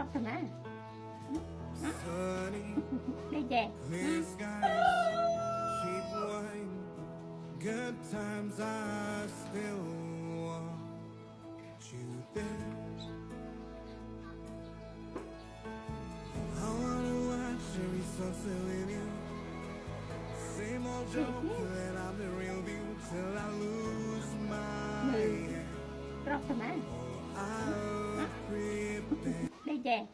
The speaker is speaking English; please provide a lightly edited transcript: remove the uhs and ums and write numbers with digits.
Róc thằng á. Sunny, Đây chè. clear skies, cheap wine, good times I still want you there. I wanna watch every sunset with you. Same old joke that I'm the real you till I lose my head. Róc thằng á. I'll prepare. Đây chè.